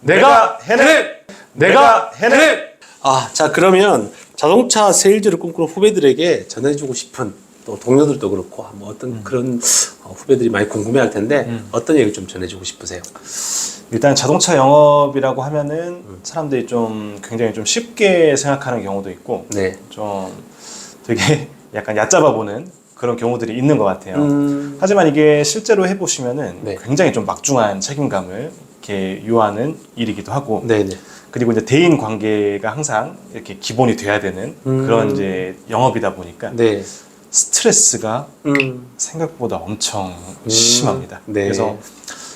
내가 해낸! 내가 해낸! 자, 그러면 자동차 세일즈를 꿈꾸는 후배들에게 전해주고 싶은, 또 동료들도 그렇고 뭐 어떤 그런 후배들이 많이 궁금해할 텐데 어떤 얘기 좀 전해주고 싶으세요? 일단 자동차 영업이라고 하면은 사람들이 좀 굉장히 좀 쉽게 생각하는 경우도 있고 네. 좀 되게 약간 얕잡아 보는 그런 경우들이 있는 것 같아요. 하지만 이게 실제로 해보시면은 네. 굉장히 좀 막중한 책임감을 이렇게 요하는 일이기도 하고, 네네. 그리고 이제 대인 관계가 항상 이렇게 기본이 돼야 되는 그런 이제 영업이다 보니까 네. 스트레스가 생각보다 엄청 심합니다. 네. 그래서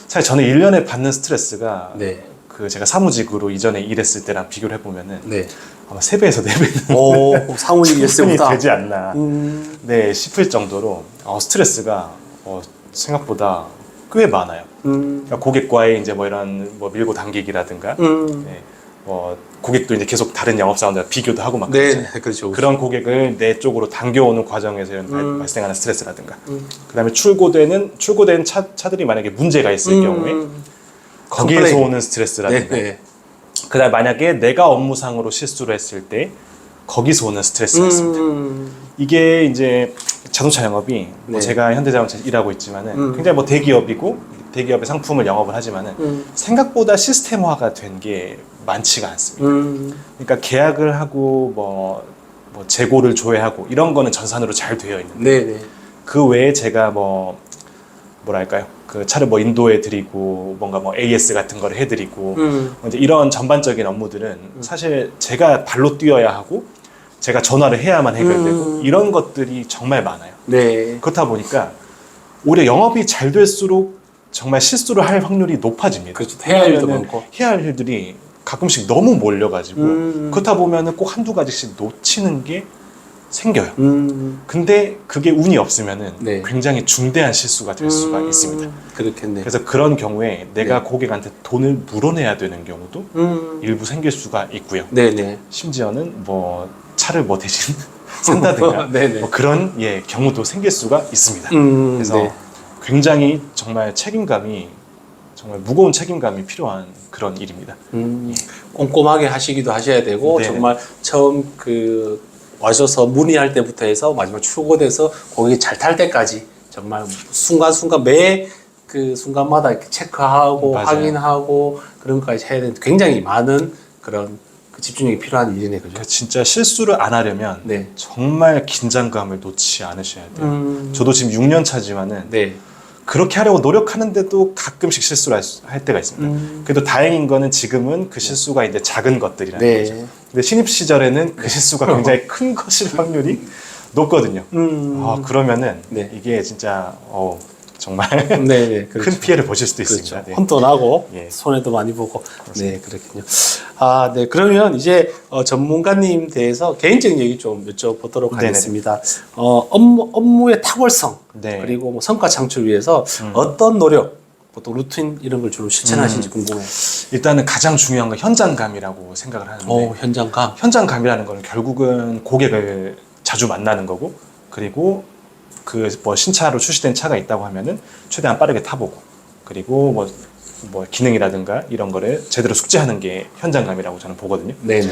사실 저는 1년에 받는 스트레스가 네. 그 제가 사무직으로 이전에 일했을 때랑 비교를 해보면은 네. 아마 3배에서 4배는 오, 사무직 충분히 일세보다 되지 않나 네, 싶을 정도로 스트레스가 생각보다 꽤 많아요. 그러니까 고객과의 이제 뭐 이런 뭐 밀고 당기기라든가 네, 고객도 이제 계속 다른 영업사원들과 비교도 하고 막 네, 그러잖아요. 그렇죠. 그런 고객을 내 쪽으로 당겨오는 과정에서 이런 발생하는 스트레스라든가 그다음에 출고된 차들이 만약에 문제가 있을 경우에 거기에서 컴플레인. 오는 스트레스라든가 네. 그다음에 만약에 내가 업무상으로 실수를 했을 때 거기서 오는 스트레스가 있습니다. 이게 이제 자동차 영업이 뭐 네. 제가 현대자동차에서 일하고 있지만은 굉장히 뭐 대기업이고 대기업의 상품을 영업을 하지만은 생각보다 시스템화가 된 게 많지가 않습니다. 그러니까 계약을 하고 뭐 재고를 조회하고 이런 거는 전산으로 잘 되어 있는데 네네. 그 외에 제가 뭐랄까요? 그 차를 뭐 인도해 드리고 뭔가 뭐 AS 같은 걸 해드리고 이제 이런 전반적인 업무들은 사실 제가 발로 뛰어야 하고 제가 전화를 해야만 해결되고 이런 것들이 정말 많아요. 네. 그렇다 보니까 오히려 영업이 잘 될수록 정말 실수를 할 확률이 높아집니다. 그렇죠. 해야 할 일도 왜냐면은 많고. 해야 할 일들이 가끔씩 너무 몰려가지고 그렇다 보면은 꼭 한두 가지씩 놓치는 게 생겨요. 근데 그게 운이 없으면은 네. 굉장히 중대한 실수가 될 수가 있습니다. 그렇겠네. 그래서 그런 경우에 내가 네. 고객한테 돈을 물어내야 되는 경우도 일부 생길 수가 있고요. 네네. 심지어는 뭐 차를 뭐 대신 산다든가 네네. 뭐 그런 경우도 생길 수가 있습니다. 그래서 네. 굉장히 정말 정말 무거운 책임감이 필요한 그런 일입니다. 꼼꼼하게 하시기도 하셔야 되고 네네. 정말 처음 와셔서 문의할 때부터 해서 마지막 출고돼서 고객이 잘 탈 때까지 정말 순간순간 매 그 순간마다 이렇게 체크하고 맞아요. 확인하고 그런 것까지 해야 되는 굉장히 많은 그런 그 집중력이 필요한 일이네, 그죠? 그러니까 진짜 실수를 안 하려면 네. 정말 긴장감을 놓지 않으셔야 돼요. 저도 지금 6년 차지만은 네. 그렇게 하려고 노력하는데도 가끔씩 실수를 할 때가 있습니다. 그래도 다행인 거는 지금은 그 실수가 이제 작은 것들이라는 네. 거죠. 근데 신입 시절에는 그 실수가 굉장히 큰 것일 확률이 높거든요. 그러면은 네. 이게 진짜 정말 네, 큰 그렇죠. 피해를 보실 수도 그렇죠. 있습니다. 네. 혼도 나고 예. 손해도 많이 보고. 네, 그렇군요. 네. 그러면 이제 전문가님 대해서 개인적인 얘기 좀 여쭤보도록 네네. 하겠습니다. 업무의 탁월성 네. 그리고 뭐 성과 창출 위해서 어떤 노력, 보통 루틴 이런 걸 주로 실천하시는지 궁금해요. 일단은 가장 중요한 건 현장감이라고 생각을 하는데 현장감. 현장감이라는 거는 결국은 고객을 자주 만나는 거고 그리고 그 뭐 신차로 출시된 차가 있다고 하면은 최대한 빠르게 타보고 그리고 뭐 기능이라든가 이런 거를 제대로 숙지하는 게 현장감이라고 저는 보거든요. 네네.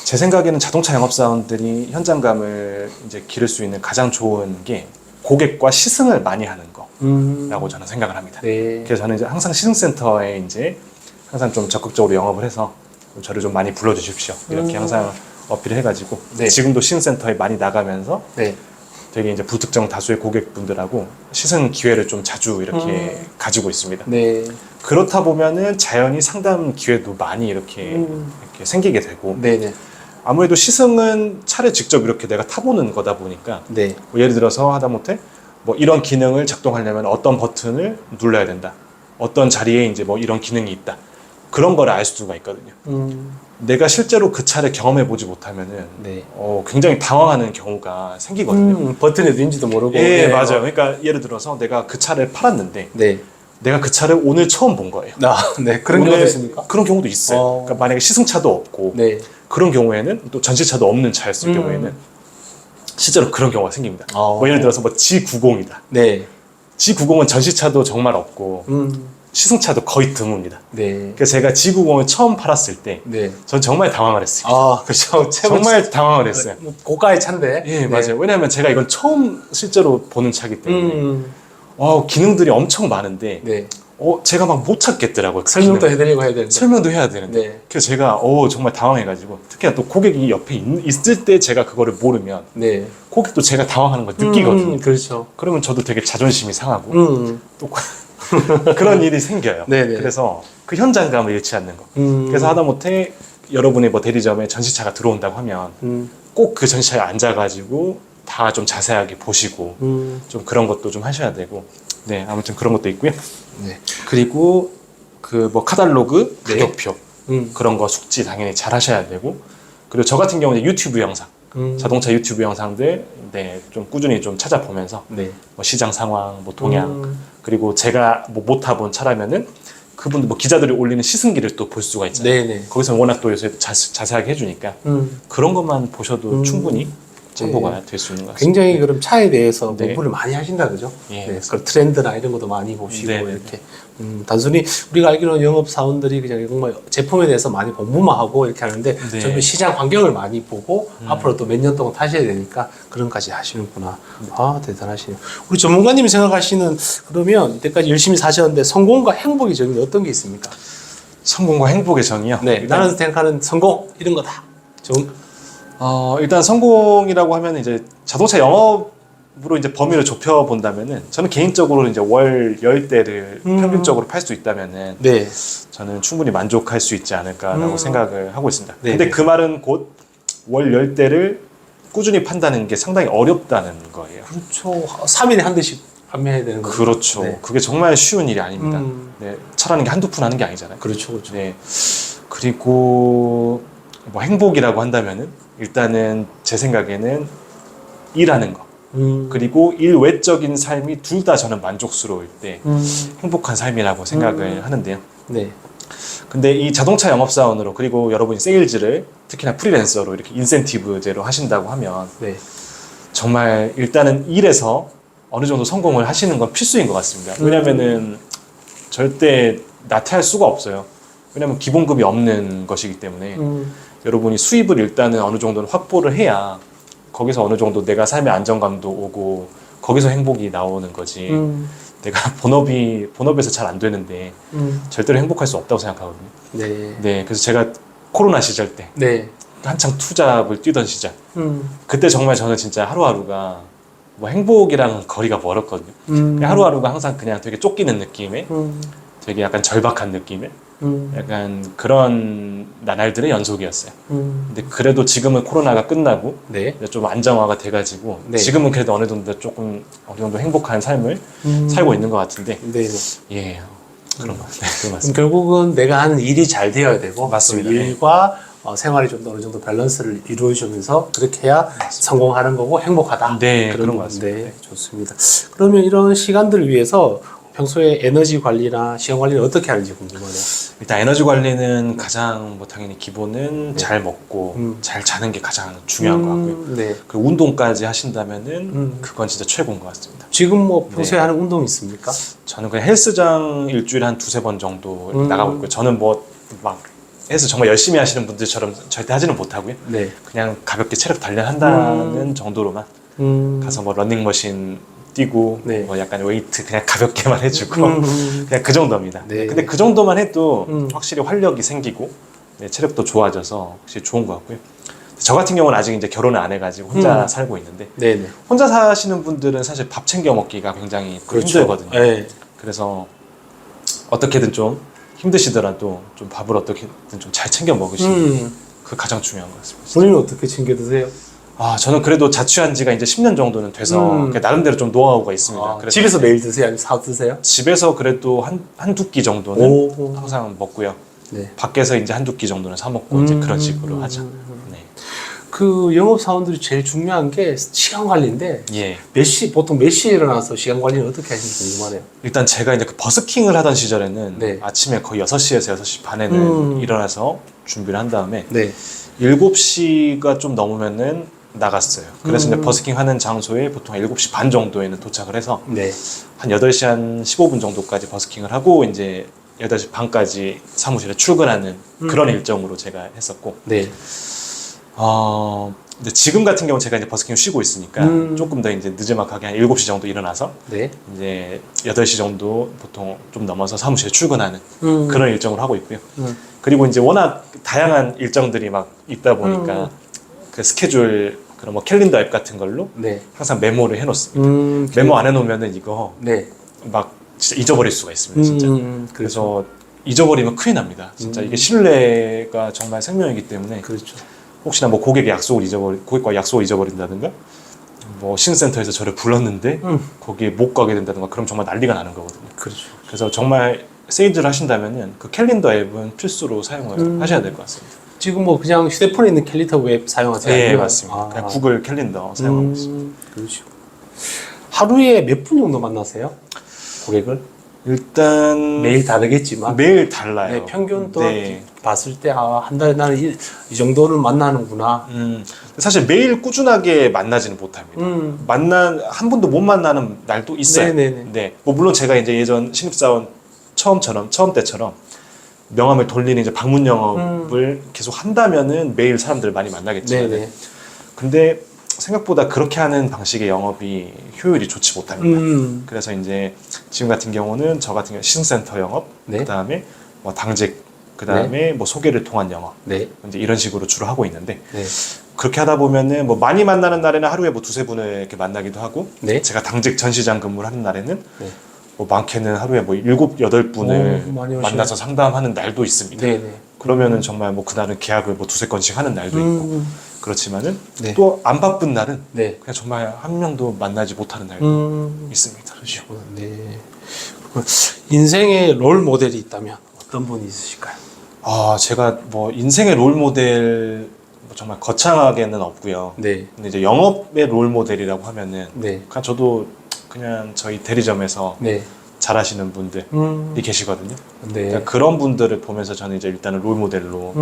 제 생각에는 자동차 영업사원들이 현장감을 이제 기를 수 있는 가장 좋은 게 고객과 시승을 많이 하는 거라고 저는 생각을 합니다. 네. 그래서 저는 이제 항상 시승센터에 이제 항상 좀 적극적으로 영업을 해서 저를 좀 많이 불러주십시오. 이렇게 항상 어필을 해가지고 네. 지금도 시승센터에 많이 나가면서 네. 되게 이제 불특정 다수의 고객분들하고 시승 기회를 좀 자주 이렇게 가지고 있습니다. 네. 그렇다 보면은 자연히 상담 기회도 많이 이렇게 생기게 되고 네네. 아무래도 시승은 차를 직접 이렇게 내가 타보는 거다 보니까 네. 뭐 예를 들어서 하다못해 뭐 이런 기능을 작동하려면 어떤 버튼을 눌러야 된다. 어떤 자리에 이제 뭐 이런 기능이 있다. 그런 걸 알 수가 있거든요. 내가 실제로 그 차를 경험해 보지 못하면은 네. 굉장히 당황하는 경우가 생기거든요. 버튼이 어딘지도 모르고. 예, 맞아요. 그러니까 예를 들어서 내가 그 차를 팔았는데 네. 내가 그 차를 오늘 처음 본 거예요. 네. 그런 오늘 경우도 있습니까? 그런 경우도 있어요. 그러니까 만약에 시승차도 없고 네. 그런 경우에는 또 전시차도 없는 차였을 경우에는 실제로 그런 경우가 생깁니다. 어. 뭐 예를 들어서 뭐 G90이다. 네. G90은 전시차도 정말 없고 시승차도 거의 드뭅니다. 네. 그래서 제가 G90을 처음 팔았을 때 네. 전 정말 당황을 했어요. 아, 그렇죠. 정말 당황을 했어요. 고가의 차인데. 예, 네. 맞아요. 왜냐하면 제가 이건 처음 실제로 보는 차기 때문에 기능들이 엄청 많은데 네. 제가 막 못 찾겠더라고요. 그 설명도 기능을. 해드리고 해야 되는데. 설명도 해야 되는데. 네. 그래서 제가 정말 당황해가지고 특히나 또 고객이 옆에 있을 때 제가 그거를 모르면 네. 고객도 제가 당황하는 걸 느끼거든요. 그렇죠. 그러면 저도 되게 자존심이 상하고 또 그런 일이 생겨요. 네네. 그래서 그 현장감을 잃지 않는 거. 음. 그래서 하다못해 여러분의 뭐 대리점에 전시차가 들어온다고 하면 꼭 그 전시차에 앉아가지고 다 좀 자세하게 보시고 좀 그런 것도 좀 하셔야 되고. 네, 아무튼 그런 것도 있고요. 네. 그리고 그 뭐 카탈로그, 네. 가격표 그런 거 숙지 당연히 잘 하셔야 되고. 그리고 저 같은 경우는 유튜브 영상, 자동차 유튜브 영상들 좀 꾸준히 좀 찾아보면서 네. 뭐 시장 상황, 뭐 동향, 그리고 제가 뭐 못 타본 차라면은 그분들 뭐 기자들이 올리는 시승기를 또 볼 수가 있잖아요. 네네. 거기서 워낙 또 요새 자세하게 해주니까 그런 것만 보셔도 충분히 참고가 될 수 있는 것 같습니다. 굉장히 그럼 차에 대해서 네. 공부를 많이 하신다 그죠? 예, 네. 그 트렌드나 이런 것도 많이 보시고 네, 이렇게 단순히 우리가 알기로는 영업 사원들이 그냥 정말 제품에 대해서 많이 공부만 하고 이렇게 하는데 네. 정말 시장 환경을 많이 보고 앞으로 또 몇 년 동안 타셔야 되니까 그런 까지 하시는구나. 아 대단하시네요. 우리 전문가님이 생각하시는 그러면 이때까지 열심히 사셨는데 성공과 행복의 정의는 어떤 게 있습니까? 성공과 행복의 정의요. 네, 나는 생각하는 성공 이런 거다. 일단 성공이라고 하면 이제 자동차 영업으로 이제 범위를 좁혀 본다면은 저는 개인적으로 이제 월 10대를 평균적으로 팔 수 있다면은 네. 저는 충분히 만족할 수 있지 않을까라고 생각을 하고 있습니다. 네. 근데 그 말은 곧 월 10대를 꾸준히 판다는 게 상당히 어렵다는 거예요. 그렇죠. 3일에 한 대씩 판매해야 되는 거죠. 그렇죠. 네. 그게 정말 쉬운 일이 아닙니다. 네, 차라는 게 한두 푼 하는 게 아니잖아요. 그렇죠, 그렇죠. 네. 그리고 뭐 행복이라고 한다면은 일단은 제 생각에는 일하는 거 그리고 일 외적인 삶이 둘 다 저는 만족스러울 때 행복한 삶이라고 생각을 하는데요. 네. 근데 이 자동차 영업사원으로 그리고 여러분이 세일즈를 특히나 프리랜서로 이렇게 인센티브제로 하신다고 하면 네. 정말 일단은 일에서 어느 정도 성공을 하시는 건 필수인 것 같습니다. 왜냐면은 절대 나태할 수가 없어요. 왜냐면 기본급이 없는 것이기 때문에 여러분이 수입을 일단은 어느 정도는 확보를 해야 거기서 어느 정도 내가 삶의 안정감도 오고 거기서 행복이 나오는 거지. 내가 본업에서 잘 안 되는데 절대로 행복할 수 없다고 생각하거든요. 네. 네, 그래서 제가 코로나 시절 때 네. 한창 투잡을 뛰던 시절 그때 정말 저는 진짜 하루하루가 뭐 행복이랑 거리가 멀었거든요. 그냥 하루하루가 항상 그냥 되게 쫓기는 느낌의 되게 약간 절박한 느낌의 약간 그런 나날들의 연속이었어요. 근데 그래도 지금은 코로나가 끝나고 네. 좀 안정화가 돼가지고 네. 지금은 그래도 어느 정도 행복한 삶을 살고 있는 것 같은데 네. 예 그런 것 같아요. 네, 그런 것 그럼 같습니다. 결국은 내가 하는 일이 잘 되어야 되고 맞습니다. 또 일과 생활이 좀 더 어느 정도 밸런스를 이루어주면서 그렇게 해야 성공하는 거고 행복하다. 네, 그런 것 같습니다. 네, 좋습니다. 그러면 이런 시간들을 위해서 평소에 에너지 관리나 시간 관리를 어떻게 하는지 궁금하네요. 일단 에너지 관리는 가장 뭐 당연히 기본은 잘 먹고 잘 자는 게 가장 중요한 것 같고요. 네. 그 운동까지 하신다면은 그건 진짜 최고인 것 같습니다. 지금 뭐 평소에 네. 하는 운동 있습니까? 저는 그냥 헬스장 일주일에 한 두세 번 정도 이렇게 나가고 있고요. 저는 뭐 막 헬스 정말 열심히 하시는 분들처럼 절대 하지는 못하고요. 네. 그냥 가볍게 체력 단련한다는 정도로만 가서 뭐 러닝머신 뛰고 네. 뭐 약간 웨이트 그냥 가볍게만 해주고 그냥 그 정도입니다. 네. 근데 그 정도만 해도 확실히 활력이 생기고 네, 체력도 좋아져서 확실히 좋은 것 같고요. 저 같은 경우는 아직 이제 결혼을 안 해가지고 혼자 살고 있는데 네네. 혼자 사시는 분들은 사실 밥 챙겨 먹기가 굉장히 그렇죠. 힘들거든요. 네. 그래서 어떻게든 좀 힘드시더라도 좀 밥을 어떻게든 좀 잘 챙겨 먹으시는 그 가장 중요한 것 같습니다. 본인은 어떻게 챙겨 드세요? 저는 그래도 자취한 지가 이제 10년 정도는 돼서 나름대로 좀 노하우가 있습니다. 그래서 집에서 매일 드세요? 아니면 사 드세요? 집에서 그래도 한두 끼 정도는 오. 항상 먹고요. 네. 밖에서 이제 한두 끼 정도는 사 먹고 이제 그런 식으로 하죠. 네. 그 영업 사원들이 제일 중요한 게 시간 관리인데 예. 보통 몇 시에 일어나서 시간 관리를 어떻게 하시는지 궁금하네요. 일단 제가 이제 그 버스킹을 하던 시절에는 네. 아침에 거의 6시에서 6시 반에는 일어나서 준비를 한 다음에 네. 7시가 좀 넘으면은 나갔어요. 그래서 이제 버스킹 하는 장소에 보통 7시 반 정도에는 도착을 해서 네. 한 8시 한 15분 정도까지 버스킹을 하고 이제 8시 반까지 사무실에 출근하는 그런 일정으로 제가 했었고 네. 근데 지금 같은 경우는 제가 이제 버스킹을 쉬고 있으니까 조금 더 이제 늦지막하게 한 7시 정도 일어나서 네. 이제 8시 정도 보통 좀 넘어서 사무실에 출근하는 그런 일정을 하고 있고요. 그리고 이제 워낙 다양한 일정들이 막 있다 보니까 그 스케줄 그런 뭐 캘린더 앱 같은 걸로 네. 항상 메모를 해놓습니다. 메모 안 해놓으면은 이거 네. 막 진짜 잊어버릴 수가 있습니다. 진짜. 그렇죠. 그래서 잊어버리면 큰일 납니다. 진짜 이게 신뢰가 정말 생명이기 때문에 그렇죠. 혹시나 뭐 고객과 약속을 잊어버린다든가 뭐 신센터에서 저를 불렀는데 거기에 못 가게 된다든가 그럼 정말 난리가 나는 거거든요. 그렇죠. 그래서 정말 세일즈를 하신다면은 그 캘린더 앱은 필수로 사용을 하셔야 될 것 같습니다. 지금 뭐 그냥 휴대폰에 있는 캘린더 웹 사용하세요? 네, 아니면- 맞습니다. 그냥 구글 캘린더 사용하고 있습니다. 그렇죠. 하루에 몇 분 정도 만나세요? 고객을? 일단 매일 다르겠지만 매일 달라요. 네, 평균 또 네. 봤을 때 한 달에 나는 이 정도는 만나는구나. 사실 매일 꾸준하게 만나지는 못합니다. 한 번도 못 만나는 날도 있어요. 네네네. 네. 뭐 물론 제가 이제 예전 신입사원 처음 때처럼 명함을 돌리는 이제 방문 영업을 계속 한다면은 매일 사람들을 많이 만나겠지만, 네네. 근데 생각보다 그렇게 하는 방식의 영업이 효율이 좋지 못합니다. 그래서 이제 지금 같은 경우는 저 같은 경우 시승센터 영업, 네. 그 다음에 뭐 당직, 그 다음에 뭐 소개를 통한 영업, 네. 이제 이런 식으로 주로 하고 있는데 네. 그렇게 하다 보면은 뭐 많이 만나는 날에는 하루에 뭐 두세 분을 이렇게 만나기도 하고, 네. 제가 당직 전시장 근무를 하는 날에는 네. 뭐 많게는 하루에 뭐 7, 8분을 오, 많이 오시네. 만나서 상담하는 날도 있습니다. 네네. 그러면은 정말 뭐 그날은 계약을 뭐 두세 건씩 하는 날도 있고, 그렇지만은 네. 또 안 바쁜 날은 네. 그냥 정말 한 명도 만나지 못하는 날도 있습니다. 네. 인생의 롤 모델이 있다면 어떤 분이 있으실까요? 제가 뭐 인생의 롤 모델 뭐 정말 거창하게는 없고요. 네. 근데 이제 영업의 롤 모델이라고 하면은 네. 그냥 저도 그냥 저희 대리점에서 네. 잘하시는 분들이 계시거든요. 네. 그러니까 그런 분들을 보면서 저는 이제 일단은 롤 모델로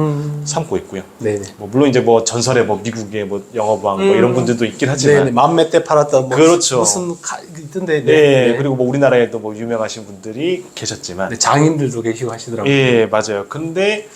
삼고 있고요. 네네. 뭐 물론 이제 뭐 전설의 뭐 미국의 뭐 영업왕 뭐 이런 분들도 있긴 하지만, 네네. 만 몇 대 팔았던 뭐 그렇죠. 무슨 있던데. 네, 그리고 뭐 우리나라에도 뭐 유명하신 분들이 계셨지만, 네, 장인들도 계시고 하시더라고요. 예, 맞아요. 근데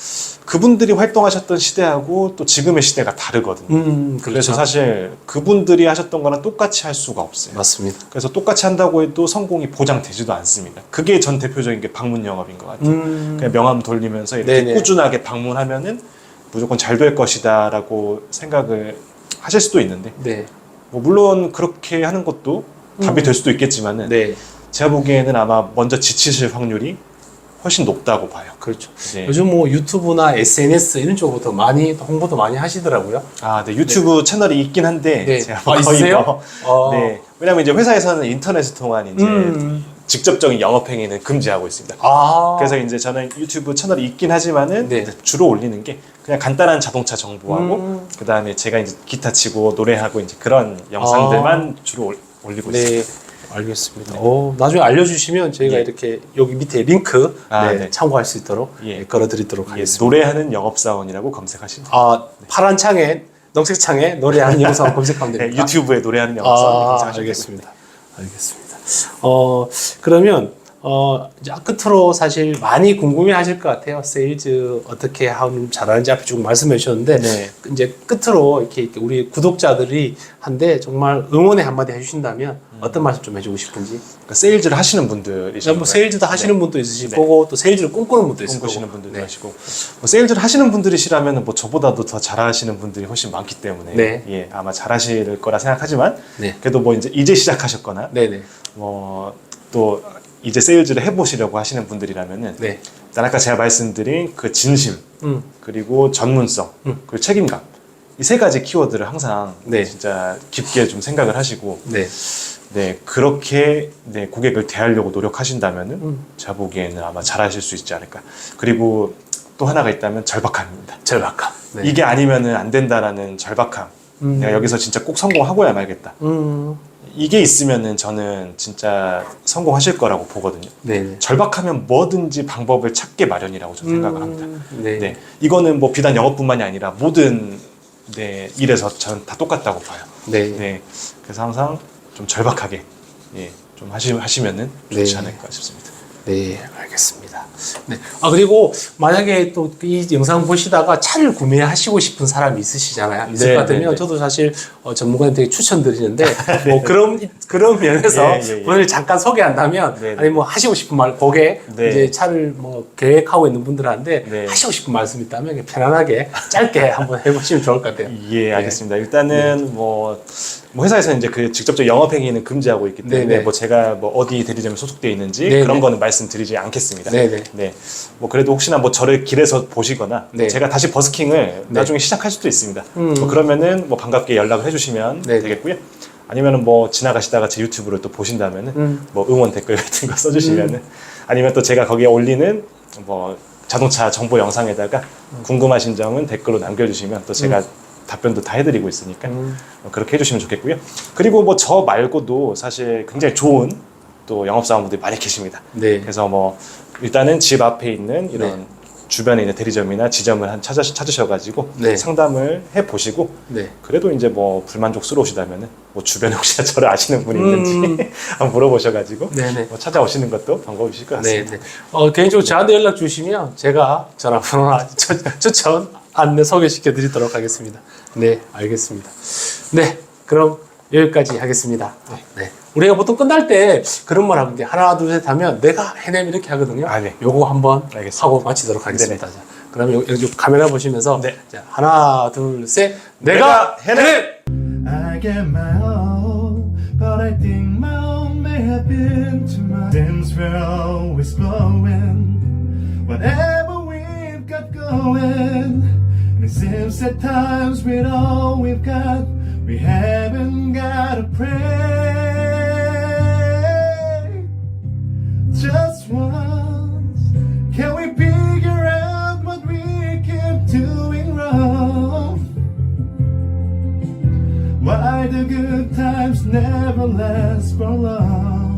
그분들이 활동하셨던 시대하고 또 지금의 시대가 다르거든요. 그렇죠. 그래서 사실 그분들이 하셨던 거랑 똑같이 할 수가 없어요. 맞습니다. 그래서 똑같이 한다고 해도 성공이 보장되지도 않습니다. 그게 전 대표적인 게 방문 영업인 것 같아요. 그냥 명함 돌리면서 이렇게 네네. 꾸준하게 방문하면은 무조건 잘 될 것이다라고 생각을 하실 수도 있는데, 네. 뭐 물론 그렇게 하는 것도 답이 될 수도 있겠지만은, 네. 제가 보기에는 아마 먼저 지치실 확률이 훨씬 높다고 봐요. 그렇죠. 네. 요즘 뭐 유튜브나 SNS 이런 쪽부터 많이 홍보도 많이 하시더라고요. 네, 유튜브 채널이 있긴 한데, 네. 제가 뭐 있으세요? 네. 왜냐면 이제 회사에서는 인터넷을 통한 이제 직접적인 영업 행위는 금지하고 있습니다. 그래서 이제 저는 유튜브 채널이 있긴 하지만은 네. 이제 주로 올리는 게 그냥 간단한 자동차 정보하고 그 다음에 제가 이제 기타 치고 노래하고 이제 그런 영상들만 주로 올리고 있습니다. 네. 알겠습니다. 나중에 알려주시면 저희가 예. 이렇게 여기 밑에 링크 네. 참고할 수 있도록 예. 걸어드리도록 예, 하겠습니다. 노래하는 영업사원이라고 검색하시면 파란 창에 녹색 창에 노래하는 영상 검색하면 네, 됩니다. 유튜브에 노래하는 영업사원 검색하시면 됩니다. 알겠습니다. 알겠습니다. 그러면 이제 끝으로 사실 많이 궁금해하실 것 같아요. 세일즈 어떻게 하면 잘하는지 앞에 쭉 말씀해 주셨는데 네. 이제 끝으로 이렇게 우리 구독자들이 한데 정말 응원의 한마디 해주신다면 어떤 말씀 좀 해주고 싶은지. 그러니까 세일즈를 하시는 분들이시죠. 뭐 세일즈도 하시는 분도 있으실 네. 거고 또 세일즈를 꿈꾸는 분도 있을 거고. 꿈꾸시는 분들도 네. 하시고, 뭐 세일즈를 하시는 분들이시라면 뭐 저보다도 더 잘하시는 분들이 훨씬 많기 때문에 네. 예, 아마 잘하실 거라 생각하지만, 네. 그래도 뭐 이제 시작하셨거나 네네. 뭐 또 이제 세일즈를 해보시려고 하시는 분들이라면은 네. 일단 아까 제가 말씀드린 그 진심, 그리고 전문성, 그리고 책임감, 이 세 가지 키워드를 항상 네. 진짜 깊게 좀 생각을 하시고, 네. 네, 그렇게 네, 고객을 대하려고 노력하신다면은 제가 보기에는 아마 잘하실 수 있지 않을까. 그리고 또 하나가 있다면 절박함입니다. 절박함. 네. 이게 아니면은 안 된다라는 절박함. 내가 여기서 진짜 꼭 성공하고야 말겠다. 이게 있으면은 저는 진짜 성공하실 거라고 보거든요. 네. 절박하면 뭐든지 방법을 찾게 마련이라고 저는 생각을 합니다. 네. 네, 이거는 뭐 비단 영업뿐만이 아니라 모든 네, 일에서 저는 다 똑같다고 봐요. 네. 네, 그래서 항상 좀 절박하게 예, 좀 하시면은 좋지 네. 않을까 싶습니다. 네, 알겠습니다. 네. 그리고 만약에 또 이 영상 보시다가 차를 구매하시고 싶은 사람이 있으시잖아요. 있을 네, 것 같으면 네, 네. 저도 사실 전문가님들에게 추천드리는데 뭐 그런 면에서 예, 예, 예. 오늘 잠깐 소개한다면 네, 네. 아니 뭐 하시고 싶은 말 고객 네. 이제 차를 뭐 계획하고 있는 분들한테 네. 하시고 싶은 말씀 있다면 그냥 편안하게 짧게 한번 해보시면 좋을 것 같아요. 예, 알겠습니다. 일단은 뭐 회사에서는 이제 그 직접적 영업 행위는 금지하고 있기 때문에 네네. 뭐 제가 뭐 어디 대리점에 소속되어 있는지 네네. 그런 거는 말씀드리지 않겠습니다. 네네. 네. 뭐 그래도 혹시나 뭐 저를 길에서 보시거나 네. 제가 다시 버스킹을 나중에 시작할 수도 있습니다. 음. 뭐 그러면은 뭐 반갑게 연락을 해주시면 네네. 되겠고요. 아니면은 뭐 지나가시다가 제 유튜브를 또 보신다면은 뭐 응원 댓글 같은 거 써주시면은 아니면 또 제가 거기에 올리는 뭐 자동차 정보 영상에다가 궁금하신 점은 댓글로 남겨주시면 또 제가 답변도 다 해드리고 있으니까 그렇게 해주시면 좋겠고요. 그리고 뭐 저 말고도 사실 굉장히 좋은 또 영업사원분들이 많이 계십니다. 네. 그래서 뭐 일단은 집 앞에 있는 이런 네. 주변에 있는 대리점이나 지점을 찾으셔가지고 네. 상담을 해보시고 네. 그래도 이제 뭐 불만족스러우시다면은 뭐 주변에 혹시나 저를 아시는 분이 있는지 한번 물어보셔가지고 네네. 뭐 찾아오시는 것도 방법이실 것 네, 같습니다. 네. 개인적으로 저한테 연락 주시면 제가 전화번호나 추천 안내 소개시켜 드리도록 하겠습니다. 네, 알겠습니다. 네, 그럼 여기까지 하겠습니다. 네. 우리가 보통 끝날 때 그런 말 하는데 하나, 둘, 셋 하면 내가 해냄 이렇게 하거든요. 아, 네. 요거 한번 알겠습니다. 하고 마치도록 하겠습니다. 자, 그럼 여기 카메라 보시면서 네. 자, 하나, 둘, 셋. 내가 해냄! I get my own, but I think my own may have been too much. Since we're always blowing, whatever we've got going. And it seems at times with all we've got, we haven't got to pray. Just once, can we figure out what we keep doing wrong? Why the good times never last for long?